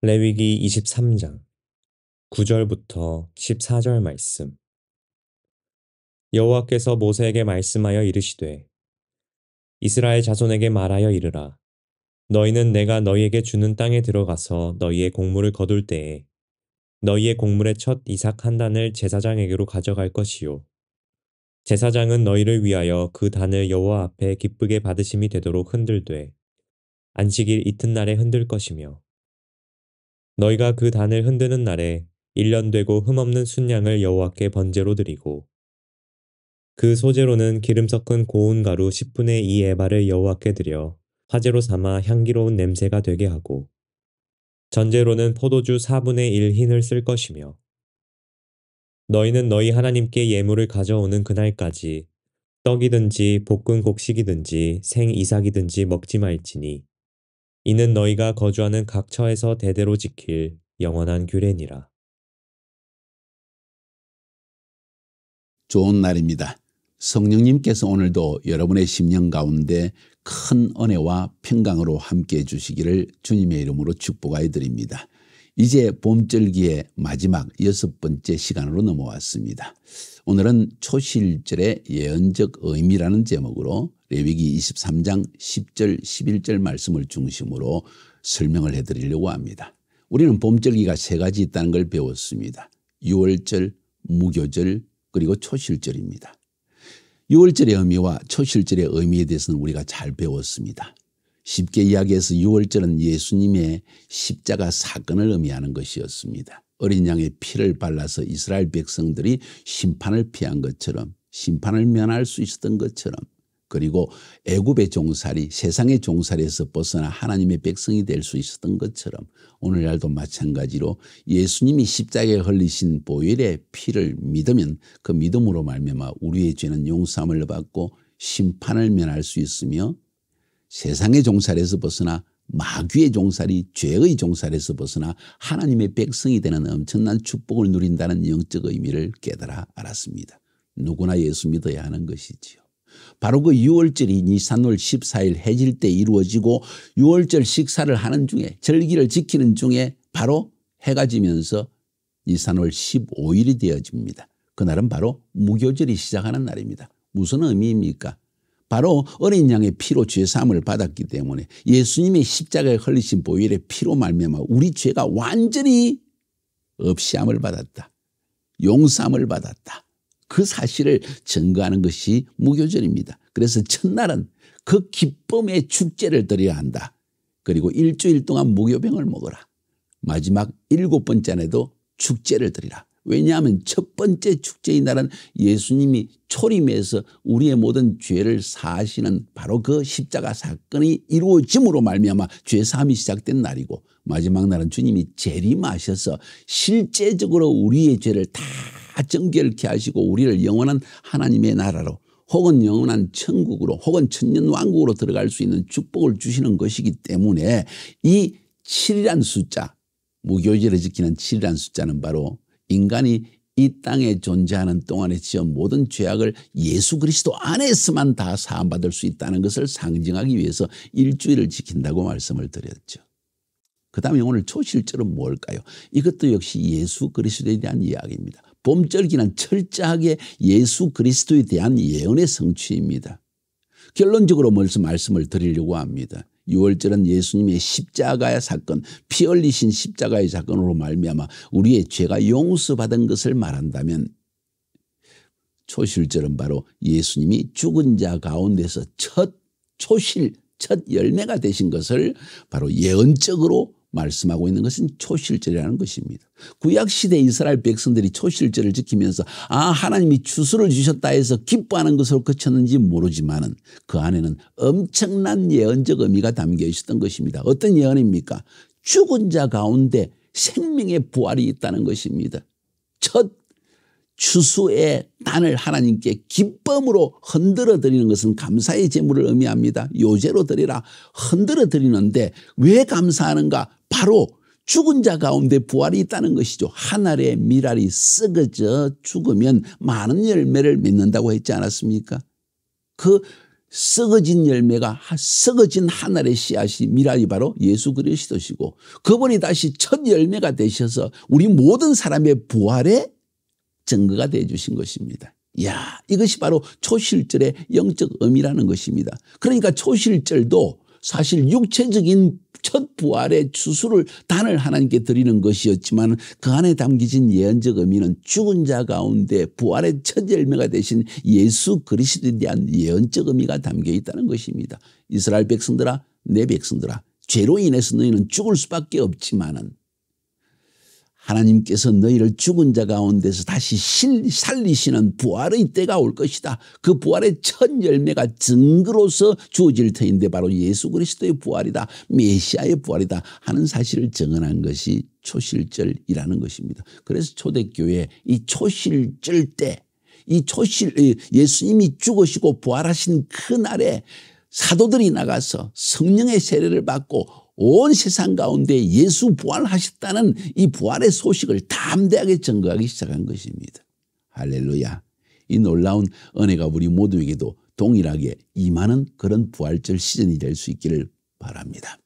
레위기 23장 9절부터 14절 말씀. 여호와께서 모세에게 말씀하여 이르시되 이스라엘 자손에게 말하여 이르라. 너희는 내가 너희에게 주는 땅에 들어가서 너희의 곡물을 거둘 때에 너희의 곡물의 첫 이삭 한 단을 제사장에게로 가져갈 것이요. 제사장은 너희를 위하여 그 단을 여호와 앞에 기쁘게 받으심이 되도록 흔들되 안식일 이튿날에 흔들 것이며 너희가 그 단을 흔드는 날에 1년 되고 흠없는 순양을 여호와께 번제로 드리고 그 소재로는 기름 섞은 고운 가루 10분의 2 에바를 여호와께 드려 화제로 삼아 향기로운 냄새가 되게 하고 전제로는 포도주 4분의 1 흰을 쓸 것이며 너희는 너희 하나님께 예물을 가져오는 그날까지 떡이든지 볶은 곡식이든지 생 이삭이든지 먹지 말지니 이는 너희가 거주하는 각 처에서 대대로 지킬 영원한 규례니라. 좋은 날입니다. 성령님께서 오늘도 여러분의 심령 가운데 큰 은혜와 평강으로 함께해 주시기를 주님의 이름으로 축복하여 드립니다. 이제 봄절기의 마지막 6번째 시간으로 넘어왔습니다. 오늘은 초실절의 예언적 의미라는 제목으로 레위기 23장 10절 11절 말씀을 중심으로 설명을 해드리려고 합니다. 우리는 봄절기가 3가지 있다는 걸 배웠습니다. 유월절, 무교절, 그리고 초실절입니다. 유월절의 의미와 초실절의 의미에 대해서는 우리가 잘 배웠습니다. 쉽게 이야기해서 유월절은 예수님의 십자가 사건을 의미하는 것이었습니다. 어린 양의 피를 발라서 이스라엘 백성들이 심판을 피한 것처럼, 심판을 면할 수 있었던 것처럼, 그리고 애굽의 종살이, 세상의 종살이에서 벗어나 하나님의 백성이 될 수 있었던 것처럼 오늘날도 마찬가지로 예수님이 십자가에 흘리신 보혈의 피를 믿으면 그 믿음으로 말미암아 우리의 죄는 용서함을 받고 심판을 면할 수 있으며 세상의 종살이에서 벗어나 마귀의 종살이, 죄의 종살이에서 벗어나 하나님의 백성이 되는 엄청난 축복을 누린다는 영적 의미를 깨달아 알았습니다. 누구나 예수 믿어야 하는 것이지요. 바로 그 유월절이 니산월 14일 해질 때 이루어지고 유월절 식사를 하는 중에, 절기를 지키는 중에 바로 해가 지면서 니산월 15일이 되어집니다. 그날은 바로 무교절이 시작하는 날입니다. 무슨 의미입니까? 바로 어린 양의 피로 죄사함을 받았기 때문에 예수님의 십자가에 흘리신 보혈의 피로 말미암아 우리 죄가 완전히 없이함을 받았다. 용서함을 받았다. 그 사실을 증거하는 것이 무교절입니다. 그래서 첫날은 그 기쁨의 축제를 드려야 한다. 그리고 일주일 동안 무교병을 먹어라. 마지막 7번째 날에도 축제를 드리라. 왜냐하면 첫 번째 축제의 날은 예수님이 초림해서 우리의 모든 죄를 사하시는 바로 그 십자가 사건이 이루어짐으로 말미암아 죄사함이 시작된 날이고, 마지막 날은 주님이 재림하셔서 실제적으로 우리의 죄를 다 정결케 하시고 우리를 영원한 하나님의 나라로, 혹은 영원한 천국으로, 혹은 천년왕국으로 들어갈 수 있는 축복을 주시는 것이기 때문에 이 7이란 숫자, 무교절을 지키는 7이란 숫자는 바로 인간이 이 땅에 존재하는 동안에 지은 모든 죄악을 예수 그리스도 안에서만 다 사함받을 수 있다는 것을 상징하기 위해서 일주일을 지킨다고 말씀을 드렸죠. 그 다음에 오늘 초실절은 뭘까요? 이것도 역시 예수 그리스도에 대한 이야기입니다. 봄절기는 철저하게 예수 그리스도에 대한 예언의 성취입니다. 결론적으로 말씀을 드리려고 합니다. 6월절은 예수님의 십자가의 사건, 피 흘리신 십자가의 사건으로 말미암아 우리의 죄가 용서받은 것을 말한다면, 초실절은 바로 예수님이 죽은 자 가운데서 첫 열매가 되신 것을 바로 예언적으로 말씀하고 있는 것은 초실절이라는 것입니다. 구약시대 이스라엘 백성들이 초실절을 지키면서 하나님이 추수를 주셨다 해서 기뻐하는 것으로 그쳤는지 모르지만은 그 안에는 엄청난 예언적 의미가 담겨 있었던 것입니다. 어떤 예언입니까? 죽은 자 가운데 생명의 부활이 있다는 것입니다. 첫 추수의 단을 하나님께 기쁨으로 흔들어 드리는 것은 감사의 제물을 의미합니다. 요제로 드리라, 흔들어 드리는데 왜 감사하는가? 바로 죽은 자 가운데 부활이 있다는 것이죠. 한 알의 밀알이 썩어져 죽으면 많은 열매를 맺는다고 했지 않았습니까? 그 썩어진 열매가 썩어진 하늘의 씨앗이 미랄이 바로 예수 그리스도시고 그분이 다시 첫 열매가 되셔서 우리 모든 사람의 부활의 증거가 되어 주신 것입니다. 이야, 이것이 바로 초실절의 영적 의미라는 것입니다. 그러니까 초실절도 사실 육체적인 첫 부활의 추수를 단을 하나님께 드리는 것이었지만 그 안에 담겨진 예언적 의미는 죽은 자 가운데 부활의 첫 열매가 되신 예수 그리스도에 대한 예언적 의미가 담겨 있다는 것입니다. 이스라엘 백성들아, 내 백성들아, 죄로 인해서 너희는 죽을 수밖에 없지만은 하나님께서 너희를 죽은 자 가운데서 다시 살리시는 부활의 때가 올 것이다. 그 부활의 첫 열매가 증거로서 주어질 터인데 바로 예수 그리스도의 부활이다. 메시아의 부활이다 하는 사실을 증언한 것이 초실절이라는 것입니다. 그래서 초대교회 이 초실절 때 예수님이 죽으시고 부활하신 그날에 사도들이 나가서 성령의 세례를 받고 온 세상 가운데 예수 부활하셨다는 이 부활의 소식을 담대하게 증거하기 시작한 것입니다. 할렐루야. 이 놀라운 은혜가 우리 모두에게도 동일하게 임하는 그런 부활절 시즌이 될 수 있기를 바랍니다.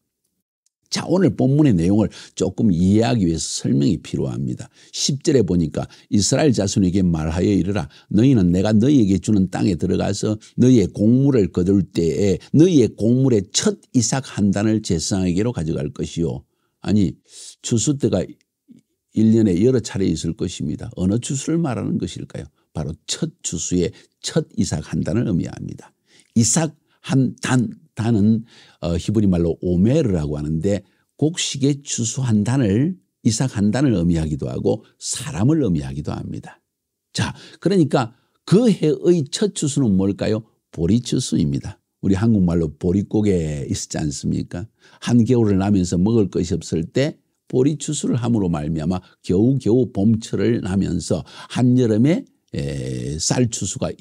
자, 오늘 본문의 내용을 조금 이해하기 위해서 설명이 필요합니다. 10절에 보니까 이스라엘 자손에게 말하여 이르라. 너희는 내가 너희에게 주는 땅에 들어가서 너희의 곡물을 거둘 때에 너희의 곡물의 첫 이삭 한 단을 제사장에게로 가져갈 것이요. 아니, 추수 때가 1년에 여러 차례 있을 것입니다. 어느 추수를 말하는 것일까요? 바로 첫 추수의 첫 이삭 한 단을 의미합니다. 이삭 한 단은 히브리 말로 오메르라고 하는데 곡식의 추수 한 단을 이삭 한 단을 의미하기도 하고 사람을 의미하기도 합니다. 자, 그러니까 그 해의 첫 추수는 뭘까요? 보리추수입니다. 우리 한국말로 보릿고개 있었지 않습니까? 한겨울을 나면서 먹을 것이 없을 때 보리추수를 함으로 말미암아 겨우겨우 봄철을 나면서 한여름에 쌀추수가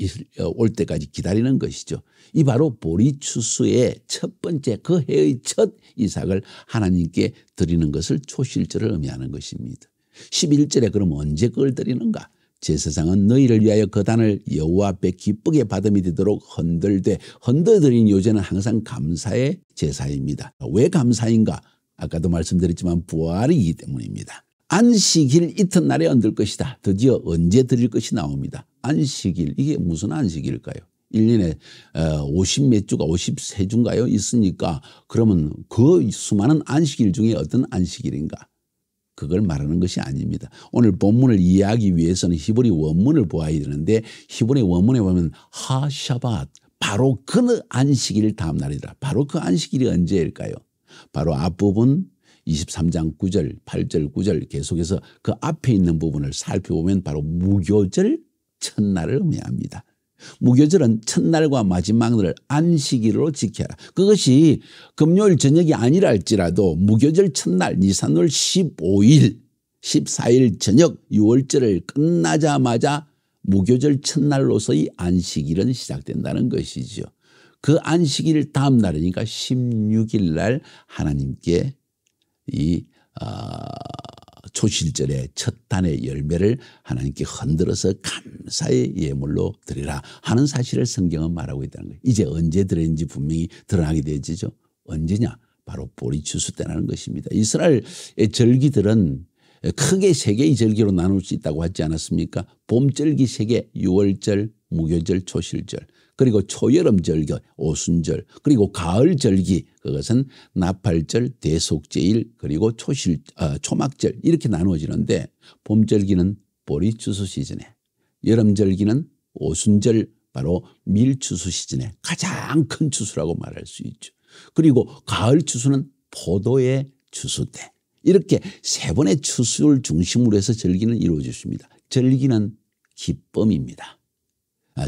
올 때까지 기다리는 것이죠. 이 바로 보리추수의 첫 번째 그 해의 첫 이삭을 하나님께 드리는 것을 초실절을 의미하는 것입니다. 11절에 그럼 언제 그걸 드리는가? 제사장은 너희를 위하여 그 단을 여호와 앞에 기쁘게 받음이 되도록 흔들드리는 요제는 항상 감사의 제사입니다. 왜 감사인가? 아까도 말씀드렸지만 부활이기 때문입니다. 안식일 이튿날에 얹을 것이다. 드디어 언제 드릴 것이 나옵니다. 안식일, 이게 무슨 안식일일까요? 1년에 50몇 주가 53주인가요? 있으니까 그러면 그 수많은 안식일 중에 어떤 안식일인가? 그걸 말하는 것이 아닙니다. 오늘 본문을 이해하기 위해서는 히브리 원문을 보아야 되는데 히브리 원문에 보면 하샤밧, 바로 그 안식일 다음 날이다. 바로 그 안식일이 언제일까요? 바로 앞부분 23장 9절, 8절, 9절 계속해서 그 앞에 있는 부분을 살펴보면 바로 무교절 첫날을 의미합니다. 무교절은 첫날과 마지막 날을 안식일로 지켜라. 그것이 금요일 저녁이 아니라 할지라도 무교절 첫날 니산월 15일, 14일 저녁 6월절을 끝나자마자 무교절 첫날로서의 안식일은 시작된다는 것이죠. 그 안식일 다음 날이니까 16일 날 하나님께 이 초실절의 첫 단의 열매를 하나님께 흔들어서 감사의 예물로 드리라 하는 사실을 성경은 말하고 있다는 거예요. 이제 언제 드렸는지 분명히 드러나게 되지죠. 언제냐? 바로 보리추수 때라는 것입니다. 이스라엘의 절기들은 크게 세 개의 절기로 나눌 수 있다고 하지 않았습니까? 봄절기 세 개, 6월절, 무교절, 초실절. 그리고 초여름절기, 오순절, 그리고 가을절기, 그것은 나팔절, 대속제일, 그리고 초막절 이렇게 나누어지는데 봄절기는 보리추수 시즌에, 여름절기는 오순절, 바로 밀추수 시즌에 가장 큰 추수라고 말할 수 있죠. 그리고 가을 추수는 포도의 추수 때. 이렇게 세 번의 추수를 중심으로 해서 절기는 이루어졌습니다. 절기는 기쁨입니다.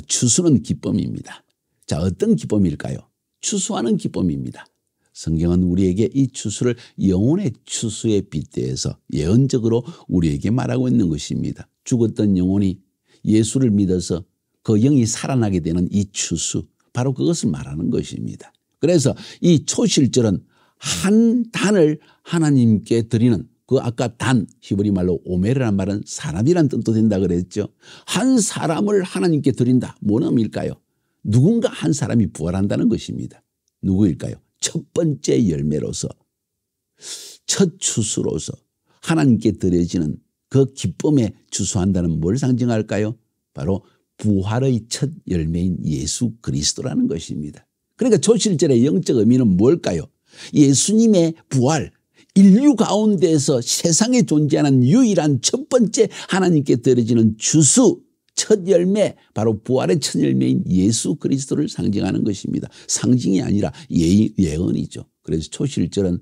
추수는 기쁨입니다. 자, 어떤 기쁨일까요? 추수하는 기쁨입니다. 성경은 우리에게 이 추수를 영혼의 추수에 빗대어서 예언적으로 우리에게 말하고 있는 것입니다. 죽었던 영혼이 예수를 믿어서 그 영이 살아나게 되는 이 추수, 바로 그것을 말하는 것입니다. 그래서 이 초실절은 한 단을 하나님께 드리는, 그 아까 단, 히브리 말로 오메르란 말은 사람이란 뜻도 된다 그랬죠. 한 사람을 하나님께 드린다. 뭔 의미일까요? 누군가 한 사람이 부활한다는 것입니다. 누구일까요? 첫 번째 열매로서, 첫 추수로서 하나님께 드려지는 그 기쁨에 추수한다는 뭘 상징할까요? 바로 부활의 첫 열매인 예수 그리스도라는 것입니다. 그러니까 초실절의 영적 의미는 뭘까요? 예수님의 부활, 인류 가운데에서 세상에 존재하는 유일한 첫 번째 하나님께 드려지는 주수, 첫 열매, 바로 부활의 첫 열매인 예수 그리스도를 상징하는 것입니다. 상징이 아니라 예언이죠. 그래서 초실절은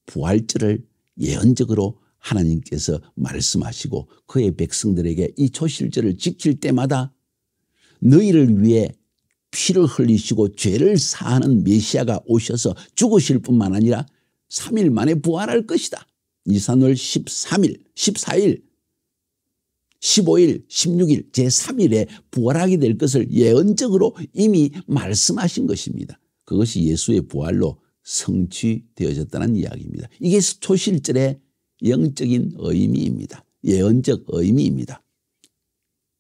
부활절을 예언적으로 하나님께서 말씀하시고 그의 백성들에게 이 초실절을 지킬 때마다 너희를 위해 피를 흘리시고 죄를 사하는 메시아가 오셔서 죽으실 뿐만 아니라 3일 만에 부활할 것이다. 니산월 13일, 14일, 15일, 16일, 제3일에 부활하게 될 것을 예언적으로 이미 말씀하신 것입니다. 그것이 예수의 부활로 성취되어졌다는 이야기입니다. 이게 초실절의 영적인 의미입니다. 예언적 의미입니다.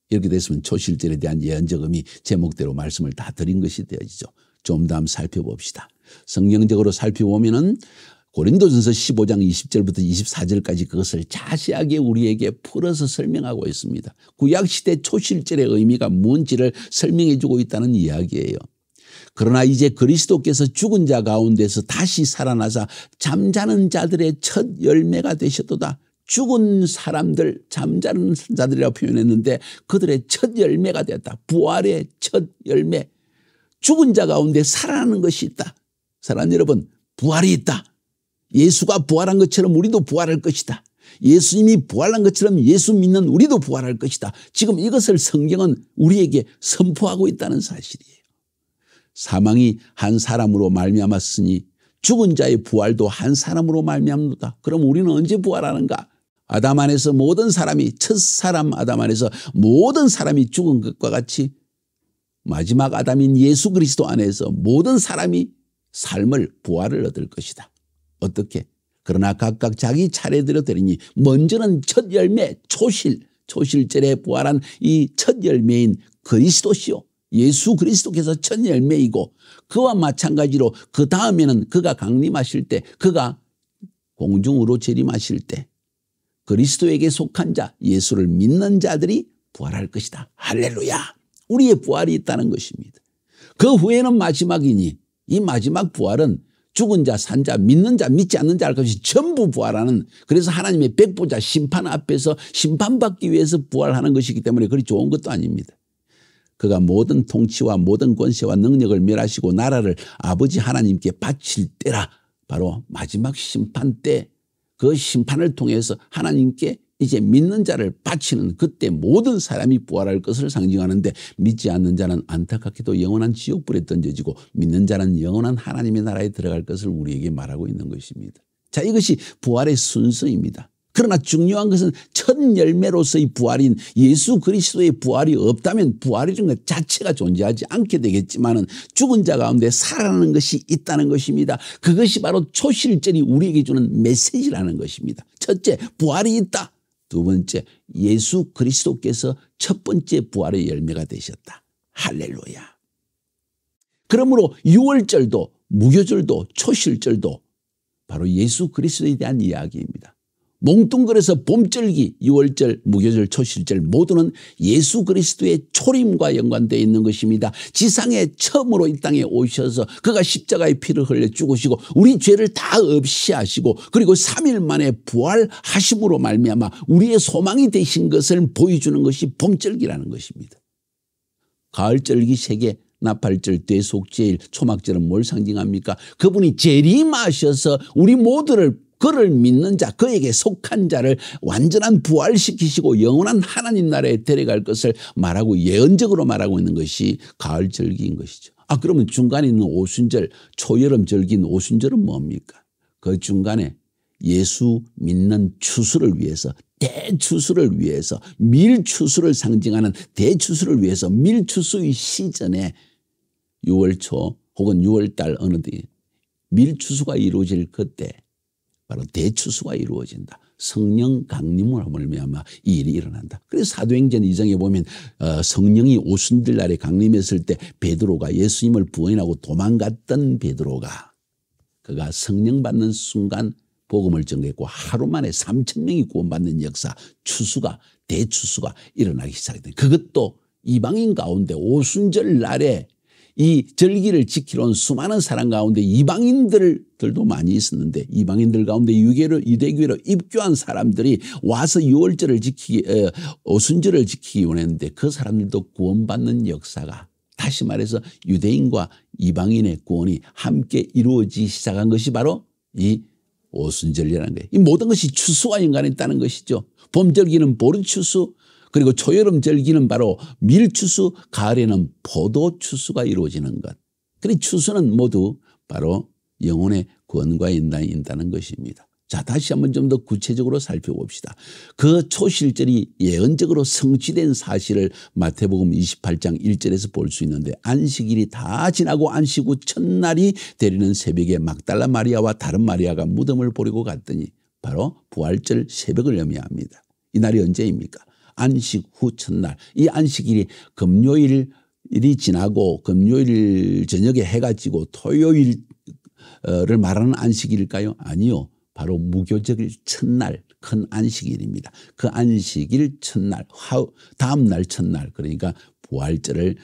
이렇게 됐으면 초실절에 대한 예언적 의미 제목대로 말씀을 다 드린 것이 되어지죠. 좀 더 한번 살펴봅시다. 성경적으로 살펴보면은 고린도전서 15장 20절부터 24절까지 그것을 자세하게 우리에게 풀어서 설명하고 있습니다. 구약시대 초실절의 의미가 뭔지를 설명해 주고 있다는 이야기예요. 그러나 이제 그리스도께서 죽은 자 가운데서 다시 살아나사 잠자는 자들의 첫 열매가 되셨도다. 죽은 사람들, 잠자는 자들이라고 표현했는데 그들의 첫 열매가 되었다. 부활의 첫 열매. 죽은 자 가운데 살아나는 것이 있다. 사랑하는 여러분, 부활이 있다. 예수가 부활한 것처럼 우리도 부활할 것이다. 예수님이 부활한 것처럼 예수 믿는 우리도 부활할 것이다. 지금 이것을 성경은 우리에게 선포하고 있다는 사실이에요. 사망이 한 사람으로 말미암았으니 죽은 자의 부활도 한 사람으로 말미암는다. 그럼 우리는 언제 부활하는가? 아담 안에서 모든 사람이, 첫사람 아담 안에서 모든 사람이 죽은 것과 같이 마지막 아담인 예수 그리스도 안에서 모든 사람이 삶을, 부활을 얻을 것이다. 어떻게? 그러나 각각 자기 차례대로 되리니 먼저는 첫 열매, 초실절에 부활한 이 첫 열매인 그리스도시요. 예수 그리스도께서 첫 열매이고 그와 마찬가지로 그 다음에는 그가 강림하실 때, 그가 공중으로 재림하실 때 그리스도에게 속한 자, 예수를 믿는 자들이 부활할 것이다. 할렐루야. 우리의 부활이 있다는 것입니다. 그 후에는 마지막이니 이 마지막 부활은 죽은 자, 산 자, 믿는 자, 믿지 않는 자 할 것이 전부 부활하는, 그래서 하나님의 백보자 심판 앞에서 심판받기 위해서 부활하는 것이기 때문에 그리 좋은 것도 아닙니다. 그가 모든 통치와 모든 권세와 능력을 멸하시고 나라를 아버지 하나님께 바칠 때라. 바로 마지막 심판 때 그 심판을 통해서 하나님께 이제 믿는 자를 바치는 그때 모든 사람이 부활할 것을 상징하는데 믿지 않는 자는 안타깝게도 영원한 지옥불에 던져지고 믿는 자는 영원한 하나님의 나라에 들어갈 것을 우리에게 말하고 있는 것입니다. 자, 이것이 부활의 순서입니다. 그러나 중요한 것은 첫 열매로서의 부활인 예수 그리스도의 부활이 없다면 부활이라는 것 자체가 존재하지 않게 되겠지만은 죽은 자 가운데 살아나는 것이 있다는 것입니다. 그것이 바로 초실절이 우리에게 주는 메시지라는 것입니다. 첫째, 부활이 있다. 두 번째, 예수 그리스도께서 첫 번째 부활의 열매가 되셨다. 할렐루야. 그러므로 유월절도 무교절도 초실절도 바로 예수 그리스도에 대한 이야기입니다. 몽뚱그려서 봄절기, 유월절, 무교절, 초실절 모두는 예수 그리스도의 초림과 연관되어 있는 것입니다. 지상에 처음으로 이 땅에 오셔서 그가 십자가의 피를 흘려 죽으시고 우리 죄를 다 없이 하시고 그리고 3일 만에 부활하심으로 말미암아 우리의 소망이 되신 것을 보여주는 것이 봄절기라는 것입니다. 가을절기 3개, 나팔절, 대속제일, 초막절은 뭘 상징합니까? 그분이 재림하셔서 우리 모두를, 그를 믿는 자, 그에게 속한 자를 완전한 부활시키시고 영원한 하나님 나라에 데려갈 것을 말하고 예언적으로 말하고 있는 것이 가을절기인 것이죠. 그러면 중간에 있는 오순절, 초여름절기인 오순절은 뭡니까? 그 중간에 예수 믿는 추수를 위해서, 대추수를 위해서, 밀추수를 상징하는 대추수를 위해서 밀추수의 시즌에 6월 초 혹은 6월 달 어느 때 밀추수가 이루어질 그때 바로 대추수가 이루어진다. 성령 강림으로 말미암아 이 일이 일어난다. 그래서 사도행전 2장에 보면 성령이 오순절 날에 강림했을 때 베드로가 예수님을 부인하고 도망갔던 베드로가 그가 성령 받는 순간 복음을 전개했고 하루 만에 3,000명이 구원받는 역사 추수가 대추수가 일어나기 시작했다. 그것도 이방인 가운데 오순절 날에 이 절기를 지키러 온 수많은 사람 가운데 이방인들도 많이 있었는데 이방인들 가운데 유대교회로 입교한 사람들이 와서 오순절을 지키기 원했는데 그 사람들도 구원받는 역사가 다시 말해서 유대인과 이방인의 구원이 함께 이루어지기 시작한 것이 바로 이 오순절이라는 거예요. 이 모든 것이 추수와 연관했다는 것이죠. 봄절기는 보리추수, 그리고 초여름 절기는 바로 밀추수, 가을에는 포도추수가 이루어지는 것. 그리고 추수는 모두 바로 영혼의 구원과 연관이 있다는 것입니다. 자, 다시 한번 좀 더 구체적으로 살펴봅시다. 그 초실절이 예언적으로 성취된 사실을 마태복음 28장 1절에서 볼 수 있는데 안식일이 다 지나고 안식 후 첫날이 되리는 새벽에 막달라 마리아와 다른 마리아가 무덤을 보려고 갔더니 바로 부활절 새벽을 의미합니다. 이 날이 언제입니까? 안식 후 첫날. 이 안식일이 금요일이 지나고 금요일 저녁에 해가 지고 토요일을 말하는 안식일일까요? 아니요. 바로 무교절 첫날 큰 안식일입니다. 그 안식일 첫날, 다음 날 첫날, 그러니까 부활절을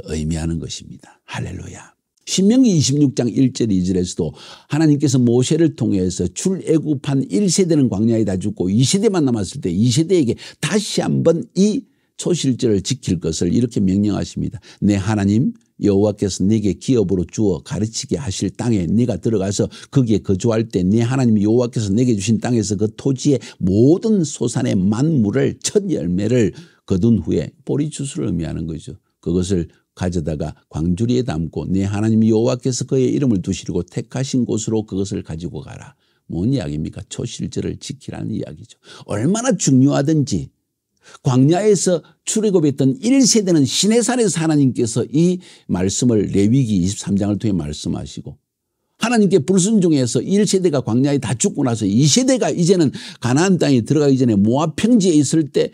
의미하는 것입니다. 할렐루야. 신명기 26장 1절 2절에서도 하나님께서 모세를 통해서 출애굽한 1세대는 광야에다 죽고 2세대만 남았을 때 2세대에게 다시 한번 이 초실절을 지킬 것을 이렇게 명령하십니다. 내 하나님 여호와께서 네게 기업으로 주어 가르치게 하실 땅에 네가 들어가서 거기에 거주할 때 네 하나님 여호와께서 내게 주신 땅에서 그 토지의 모든 소산의 만물을 첫 열매를 거둔 후에 보리추수를 의미하는 거죠. 그것을 가져다가 광주리에 담고 내 하나님 여호와께서 그의 이름을 두시고 택하신 곳으로 그것을 가지고 가라. 뭔 이야기입니까? 초실절을 지키라는 이야기죠. 얼마나 중요하든지 광야에서 출애굽했던 1세대는 시내산에서 하나님께서 이 말씀을 레위기 23장을 통해 말씀하시고 하나님께 불순종해서 1세대가 광야에 다 죽고 나서 2세대가 이제는 가나안 땅에 들어가기 전에 모압 평지에 있을 때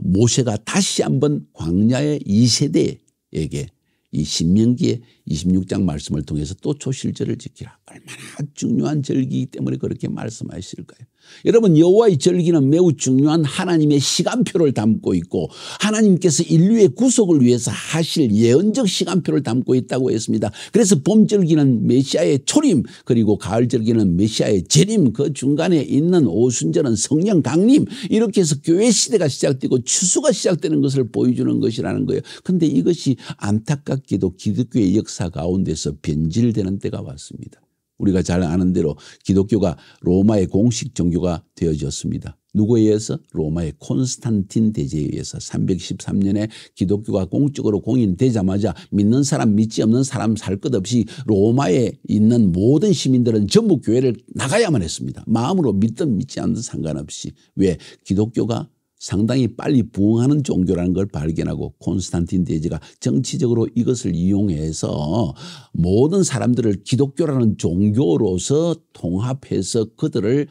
모세가 다시 한번 광야의 2세대에게 이 신명기의 26장 말씀을 통해서 또 초실절을 지키라. 얼마나 중요한 절기이기 때문에 그렇게 말씀하실까요? 여러분, 여호와의 절기는 매우 중요한 하나님의 시간표를 담고 있고 하나님께서 인류의 구속을 위해서 하실 예언적 시간표를 담고 있다고 했습니다. 그래서 봄절기는 메시아의 초림, 그리고 가을절기는 메시아의 재림, 그 중간에 있는 오순절은 성령 강림, 이렇게 해서 교회 시대가 시작되고 추수가 시작되는 것을 보여주는 것이라는 거예요. 그런데 이것이 안타깝게도 기독교의 역사 가운데서 변질되는 때가 왔습니다. 우리가 잘 아는 대로 기독교가 로마의 공식 종교가 되어졌습니다. 누구에 의해서? 로마의 콘스탄틴 대제에 의해서 313년에 기독교가 공적으로 공인되자마자 믿는 사람 믿지 없는 사람 살 것 없이 로마에 있는 모든 시민들은 전부 교회를 나가야만 했습니다. 마음으로 믿든 믿지 않든 상관없이. 왜? 기독교가 상당히 빨리 부흥하는 종교라는 걸 발견하고 콘스탄틴 대제가 정치적으로 이것을 이용해서 모든 사람들을 기독교라는 종교로서 통합해서 그들을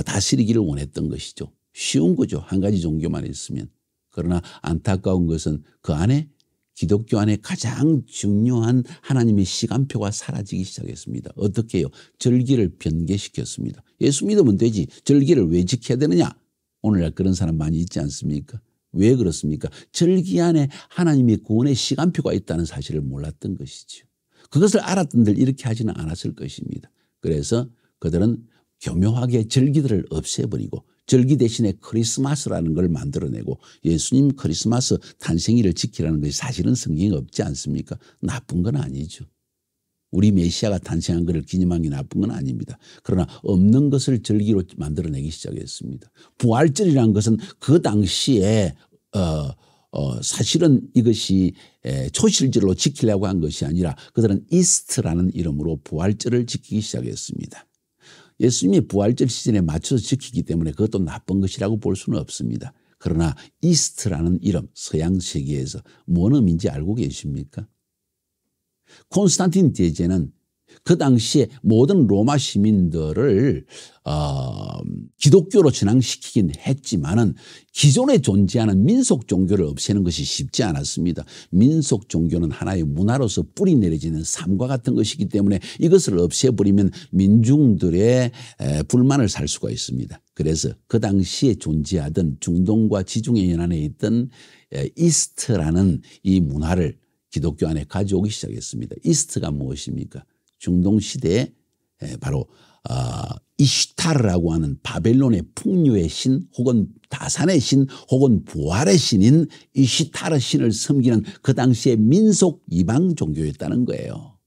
다스리기를 원했던 것이죠. 쉬운 거죠. 한 가지 종교만 있으면. 그러나 안타까운 것은 그 안에 기독교 안에 가장 중요한 하나님의 시간표가 사라지기 시작했습니다. 어떻게 해요? 절기를 변개시켰습니다. 예수 믿으면 되지. 절기를 왜 지켜야 되느냐? 오늘날 그런 사람 많이 있지 않습니까? 왜 그렇습니까? 절기 안에 하나님의 구원의 시간표가 있다는 사실을 몰랐던 것이죠. 그것을 알았던들 이렇게 하지는 않았을 것입니다. 그래서 그들은 교묘하게 절기들을 없애버리고 절기 대신에 크리스마스라는 걸 만들어내고 예수님 크리스마스 탄생일을 지키라는 것이 사실은 성경에 없지 않습니까? 나쁜 건 아니죠. 우리 메시아가 탄생한 것을 기념한 게 나쁜 건 아닙니다. 그러나 없는 것을 절기로 만들어내기 시작했습니다. 부활절이라는 것은 그 당시에 사실은 이것이 초실절로 지키려고 한 것이 아니라 그들은 이스트라는 이름으로 부활절을 지키기 시작했습니다. 예수님이 부활절 시즌에 맞춰서 지키기 때문에 그것도 나쁜 것이라고 볼 수는 없습니다. 그러나 이스트라는 이름, 서양 세계에서 뭔 의미인지 알고 계십니까? 콘스탄틴 대제는 그 당시에 모든 로마 시민들을 기독교로 전향시키긴 했지만은 기존에 존재하는 민속 종교를 없애는 것이 쉽지 않았습니다. 민속 종교는 하나의 문화로서 뿌리 내려지는 삶과 같은 것이기 때문에 이것을 없애버리면 민중들의 불만을 살 수가 있습니다. 그래서 그 당시에 존재하던 중동과 지중해 연안에 있던 이스트라는 이 문화를 기독교 안에 가져오기 시작했습니다. 이스트가 무엇입니까? 중동 시대에 바로 이슈타르라고 하는 바벨론의 풍요의 신 혹은 다산의 신 혹은 부활의 신인 이슈타르 신을 섬기는 그 당시의 민속 이방 종교였다는 거예요.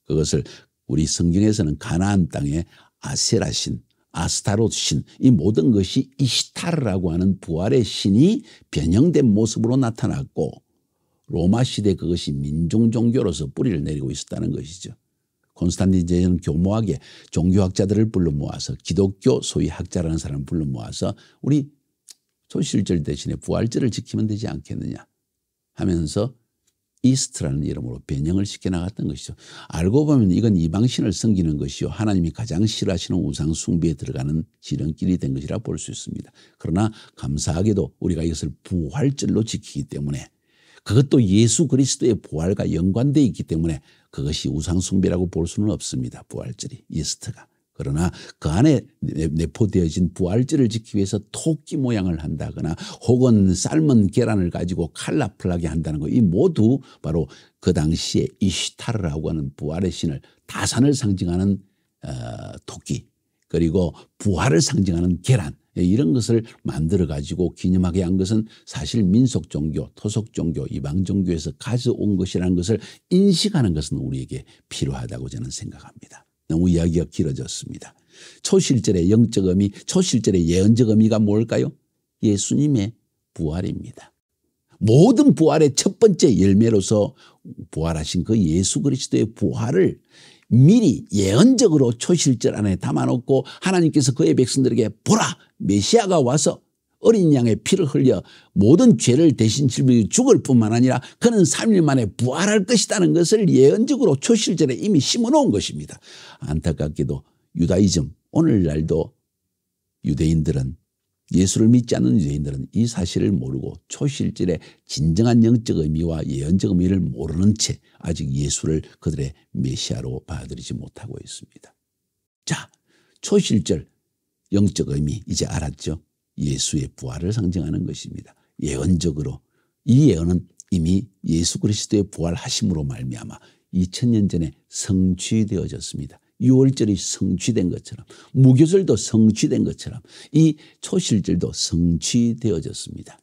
그것을 우리 성경에서는 가나안 땅의 아세라 신, 아스타롯 신, 이 모든 것이 이슈타르라고 하는 부활의 신이 변형된 모습으로 나타났고 로마 시대 그것이 민중 종교로서 뿌리를 내리고 있었다는 것이죠. 콘스탄틴 제자는 교묘하게 종교학자들을 불러 모아서 기독교 소위 학자라는 사람을 불러 모아서 우리 초실절 대신에 부활절을 지키면 되지 않겠느냐 하면서 이스트라는 이름으로 변형을 시켜나갔던 것이죠. 알고 보면 이건 이방신을 섬기는 것이요 하나님이 가장 싫어하시는 우상 숭배에 들어가는 지름길이 된 것이라 볼 수 있습니다. 그러나 감사하게도 우리가 이것을 부활절로 지키기 때문에 그것도 예수 그리스도의 부활과 연관되어 있기 때문에 그것이 우상숭배라고 볼 수는 없습니다. 부활절이 이스트가. 그러나 그 안에 내포되어진 부활절을 지키기 위해서 토끼 모양을 한다거나 혹은 삶은 계란을 가지고 컬러풀하게 한다는 것, 이 모두 바로 그 당시에 이슈타르라고 하는 부활의 신을 다산을 상징하는 토끼 그리고 부활을 상징하는 계란 이런 것을 만들어 가지고 기념하게 한 것은 사실 민속 종교, 토속 종교, 이방 종교에서 가져온 것이라는 것을 인식하는 것은 우리에게 필요하다고 저는 생각합니다. 너무 이야기가 길어졌습니다. 초실절의 영적 의미, 초실절의 예언적 의미가 뭘까요? 예수님의 부활입니다. 모든 부활의 첫 번째 열매로서 부활하신 그 예수 그리스도의 부활을 미리 예언적으로 초실절 안에 담아놓고 하나님께서 그의 백성들에게 보라 메시아가 와서 어린 양의 피를 흘려 모든 죄를 대신 짊어지고 죽을 뿐만 아니라 그는 3일 만에 부활할 것이라는 것을 예언적으로 초실절에 이미 심어놓은 것입니다. 안타깝게도 유다이즘 오늘날도 유대인들은 예수를 믿지 않는 유대인들은 이 사실을 모르고 초실절의 진정한 영적 의미와 예언적 의미를 모르는 채 아직 예수를 그들의 메시아로 받아들이지 못하고 있습니다. 자, 초실절 영적 의미 이제 알았죠? 예수의 부활을 상징하는 것입니다. 예언적으로 이 예언은 이미 예수 그리스도의 부활하심으로 말미암아 2000년 전에 성취되어졌습니다. 6월절이 성취된 것처럼 무교절도 성취된 것처럼 이 초실절도 성취되어졌습니다.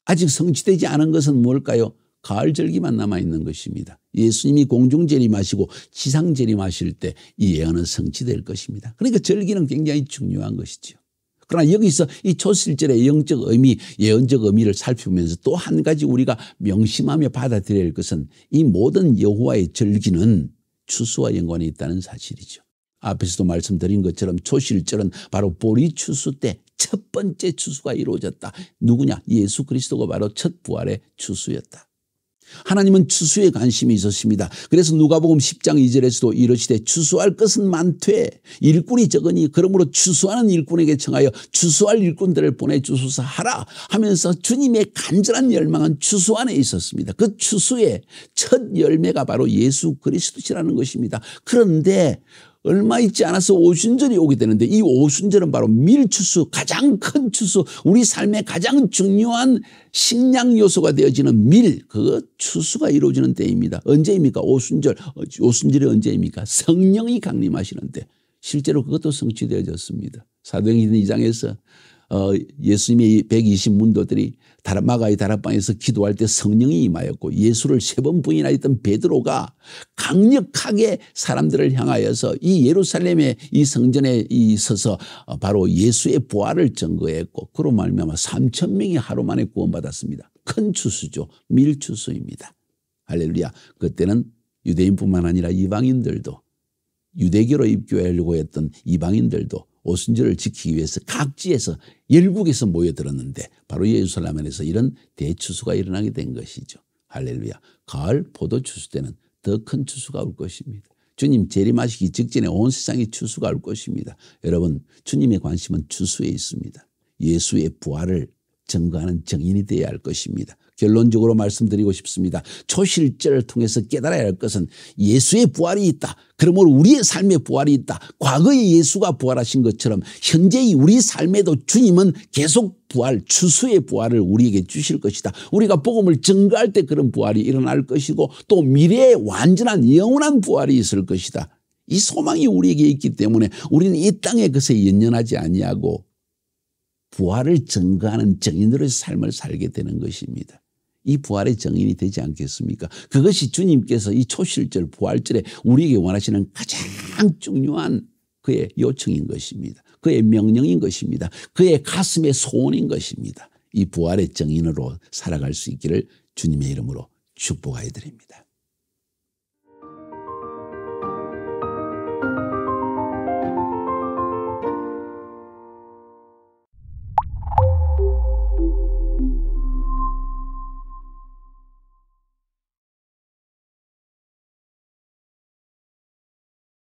아직 성취되지 않은 것은 뭘까요? 가을절기만 남아있는 것입니다. 예수님이 공중재림하시고 지상재림하실 때 이 예언은 성취될 것입니다. 그러니까 절기는 굉장히 중요한 것이죠. 그러나 여기서 이 초실절의 영적 의미, 예언적 의미를 살펴보면서 또 한 가지 우리가 명심하며 받아들여야 할 것은 이 모든 여호와의 절기는 추수와 연관이 있다는 사실이죠. 앞에서도 말씀드린 것처럼 초실절은 바로 보리 추수 때 첫 번째 추수가 이루어졌다. 누구냐? 예수 그리스도가 바로 첫 부활의 추수였다. 하나님은 추수에 관심이 있었습니다. 그래서 누가복음 10장 2절에서도 이르시되 추수할 것은 많되 일꾼이 적으니 그러므로 추수하는 일꾼에게 청하여 추수할 일꾼들을 보내주소서 하라 하면서 주님의 간절한 열망은 추수 안에 있었습니다. 그 추수의 첫 열매가 바로 예수 그리스도시라는 것입니다. 그런데 얼마 있지 않아서 오순절이 오게 되는데 이 오순절은 바로 밀추수, 가장 큰 추수, 우리 삶의 가장 중요한 식량 요소가 되어지는 밀, 그 추수가 이루어지는 때입니다. 언제입니까? 오순절. 오순절이 언제입니까? 성령이 강림하시는 때. 실제로 그것도 성취되어졌습니다. 사도행전 2장에서 예수님의 120문도들이 마가의 다락방에서 기도할 때 성령이 임하였고 예수를 3번 부인하였던 베드로가 강력하게 사람들을 향하여서 이 예루살렘의 이 성전에 서서 바로 예수의 부활을 증거했고 그로 말미암아 3,000명이 하루 만에 구원받았습니다. 큰 추수죠. 밀추수입니다. 할렐루야. 그때는 유대인뿐만 아니라 이방인들도 유대교로 입교하려고 했던 이방인들도 오순절을 지키기 위해서 각지에서 열국에서 모여들었는데 바로 예루살렘에서 이런 대추수가 일어나게 된 것이죠. 할렐루야. 가을 포도 추수 때는 더 큰 추수가 올 것입니다. 주님 재림하시기 직전에 온 세상에 추수가 올 것입니다. 여러분 주님의 관심은 추수에 있습니다. 예수의 부활을 증거하는 증인이 되어야 할 것입니다. 결론적으로 말씀드리고 싶습니다. 초실절을 통해서 깨달아야 할 것은 예수의 부활이 있다. 그러므로 우리의 삶에 부활이 있다. 과거에 예수가 부활하신 것처럼 현재의 우리 삶에도 주님은 계속 부활, 추수의 부활을 우리에게 주실 것이다. 우리가 복음을 증거할 때 그런 부활이 일어날 것이고 또 미래에 완전한 영원한 부활이 있을 것이다. 이 소망이 우리에게 있기 때문에 우리는 이 땅의 것에 연연하지 아니하고 부활을 증거하는 증인으로의 삶을 살게 되는 것입니다. 이 부활의 증인이 되지 않겠습니까? 그것이 주님께서 이 초실절 부활절에 우리에게 원하시는 가장 중요한 그의 요청인 것입니다. 그의 명령인 것입니다. 그의 가슴의 소원인 것입니다. 이 부활의 증인으로 살아갈 수 있기를 주님의 이름으로 축복하여 드립니다.